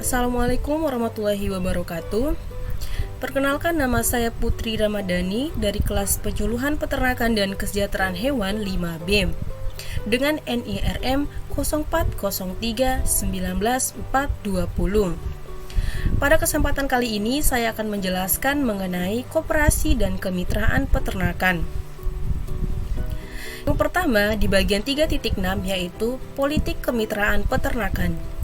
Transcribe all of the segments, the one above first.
Assalamualaikum warahmatullahi wabarakatuh. Perkenalkan, nama saya Putri Ramadhani dari kelas Penyuluhan Peternakan dan Kesejahteraan Hewan 5B dengan NIRM 0403190420. Pada kesempatan kali ini saya akan menjelaskan mengenai koperasi dan kemitraan peternakan. Yang pertama di bagian 3.6 yaitu politik kemitraan peternakan.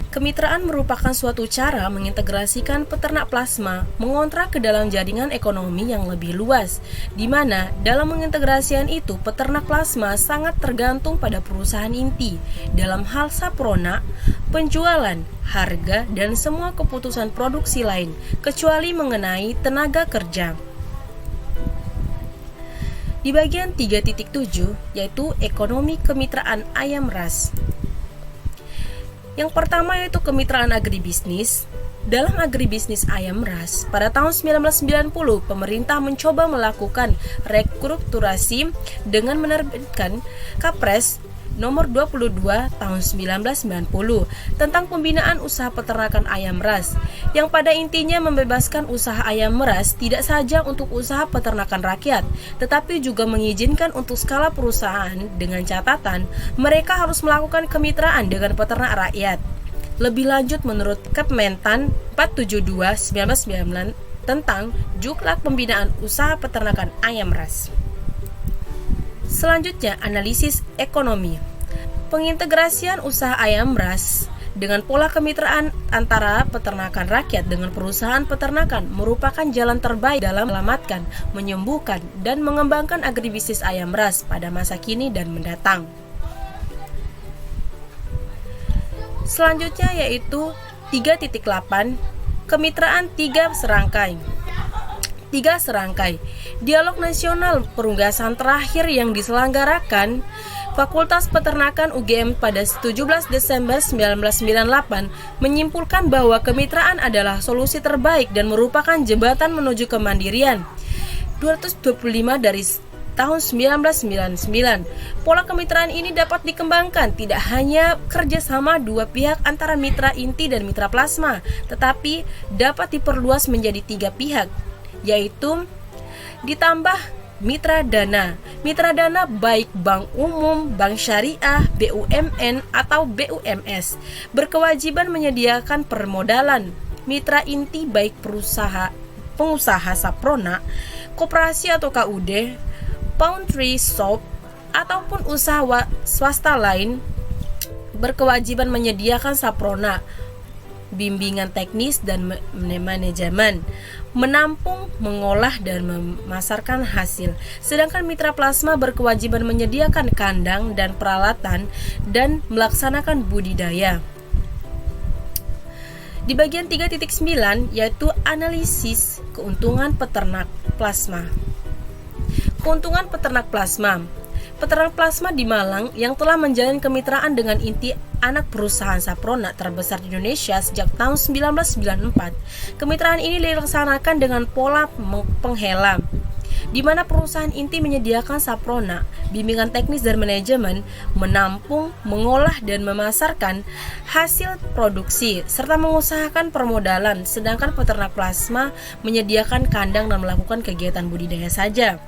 Kemitraan merupakan suatu cara mengintegrasikan peternak plasma mengontrak ke dalam jaringan ekonomi yang lebih luas, di mana dalam mengintegrasikan itu peternak plasma sangat tergantung pada perusahaan inti dalam hal saprona, penjualan, harga, dan semua keputusan produksi lain, kecuali mengenai tenaga kerja. Di bagian 3.7 yaitu ekonomi kemitraan ayam ras. Yang pertama yaitu kemitraan agribisnis. Dalam agribisnis ayam ras, pada tahun 1990 pemerintah mencoba melakukan restrukturasi dengan menerbitkan Kapres nomor 22 tahun 1990 tentang pembinaan usaha peternakan ayam ras, yang pada intinya membebaskan usaha ayam ras tidak saja untuk usaha peternakan rakyat, tetapi juga mengizinkan untuk skala perusahaan dengan catatan mereka harus melakukan kemitraan dengan peternak rakyat. Lebih lanjut menurut Kementan 472/1999 tentang Juklak Pembinaan Usaha Peternakan Ayam Ras. Selanjutnya, analisis ekonomi. Pengintegrasian usaha ayam ras dengan pola kemitraan antara peternakan rakyat dengan perusahaan peternakan merupakan jalan terbaik dalam menyelamatkan, menyembuhkan, dan mengembangkan agribisnis ayam ras pada masa kini dan mendatang. Selanjutnya yaitu 3.8 Kemitraan 3 serangkai. Dialog nasional perunggasan terakhir yang diselenggarakan Fakultas Peternakan UGM pada 17 Desember 1998 menyimpulkan bahwa kemitraan adalah solusi terbaik dan merupakan jembatan menuju kemandirian. 225 dari tahun 1999. Pola kemitraan ini dapat dikembangkan tidak hanya kerjasama dua pihak antara mitra inti dan mitra plasma, tetapi dapat diperluas menjadi 3 pihak, yaitu ditambah mitra dana. Mitra dana baik bank umum, bank syariah, BUMN, atau BUMS berkewajiban menyediakan permodalan. Mitra inti baik pengusaha saprona, koperasi atau KUD, poultry shop, ataupun usaha swasta lain berkewajiban menyediakan saprona, bimbingan teknis dan manajemen, menampung, mengolah, dan memasarkan hasil. Sedangkan mitra plasma berkewajiban menyediakan kandang dan peralatan dan melaksanakan budidaya. Di bagian 3.9 yaitu analisis keuntungan peternak plasma. Keuntungan peternak plasma. Peternak plasma di Malang yang telah menjalin kemitraan dengan inti anak perusahaan saprona terbesar di Indonesia sejak tahun 1994. Kemitraan ini dilaksanakan dengan pola penghela, di mana perusahaan inti menyediakan saprona, bimbingan teknis dan manajemen, menampung, mengolah, dan memasarkan hasil produksi, serta mengusahakan permodalan, sedangkan peternak plasma menyediakan kandang dan melakukan kegiatan budidaya saja.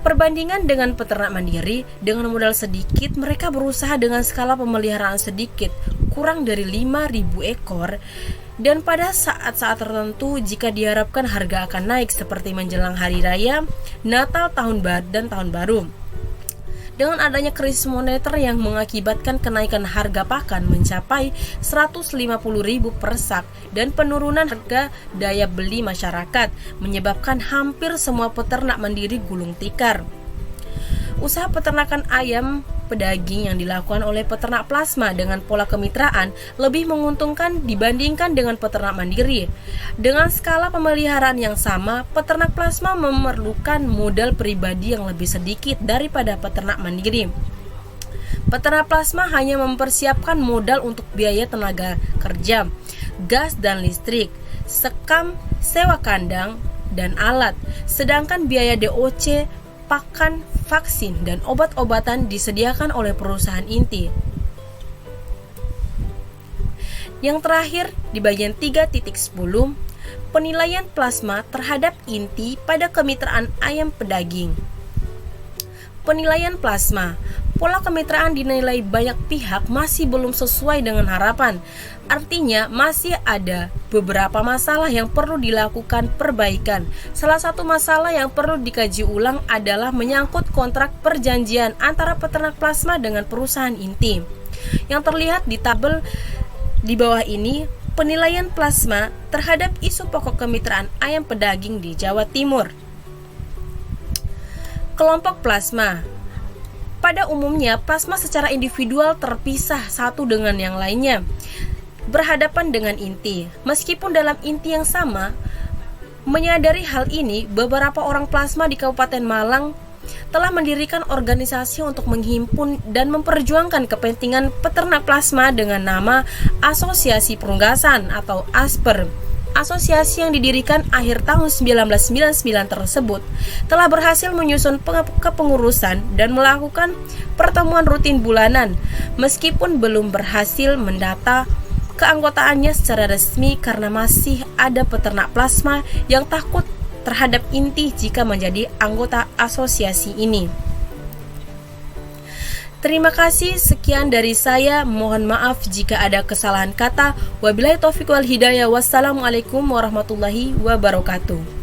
Perbandingan dengan peternak mandiri, dengan modal sedikit, mereka berusaha dengan skala pemeliharaan sedikit, kurang dari 5.000 ekor, dan pada saat-saat tertentu jika diharapkan harga akan naik seperti menjelang hari raya, Natal, tahun baru, dan tahun baru. Dengan adanya krisis moneter yang mengakibatkan kenaikan harga pakan mencapai 150.000 per sak dan penurunan harga daya beli masyarakat menyebabkan hampir semua peternak mandiri gulung tikar. Usaha peternakan ayam pedaging yang dilakukan oleh peternak plasma dengan pola kemitraan lebih menguntungkan dibandingkan dengan peternak mandiri. Dengan skala pemeliharaan yang sama, peternak plasma memerlukan modal pribadi yang lebih sedikit daripada peternak mandiri. Peternak plasma hanya mempersiapkan modal untuk biaya tenaga kerja, gas dan listrik, sekam, sewa kandang, dan alat, sedangkan biaya DOC, pakan, vaksin, dan obat-obatan disediakan oleh perusahaan inti. Yang terakhir, di bagian 3.10, penilaian plasma terhadap inti pada kemitraan ayam pedaging. Penilaian plasma. Pola kemitraan dinilai banyak pihak masih belum sesuai dengan harapan. Artinya masih ada beberapa masalah yang perlu dilakukan perbaikan. Salah satu masalah yang perlu dikaji ulang adalah menyangkut kontrak perjanjian antara peternak plasma dengan perusahaan inti. Yang terlihat di tabel di bawah ini, penilaian plasma terhadap isu pokok kemitraan ayam pedaging di Jawa Timur. Kelompok plasma. Pada umumnya, plasma secara individual terpisah satu dengan yang lainnya, berhadapan dengan inti. Meskipun dalam inti yang sama, menyadari hal ini, beberapa orang plasma di Kabupaten Malang telah mendirikan organisasi untuk menghimpun dan memperjuangkan kepentingan peternak plasma dengan nama Asosiasi Perunggasan atau ASPER. Asosiasi yang didirikan akhir tahun 1999 tersebut telah berhasil menyusun kepengurusan dan melakukan pertemuan rutin bulanan, meskipun belum berhasil mendata keanggotaannya secara resmi karena masih ada peternak plasma yang takut terhadap inti jika menjadi anggota asosiasi ini. Terima kasih, sekian dari saya. Mohon maaf jika ada kesalahan kata. Wabillahi taufiq wal hidayah. Wassalamualaikum warahmatullahi wabarakatuh.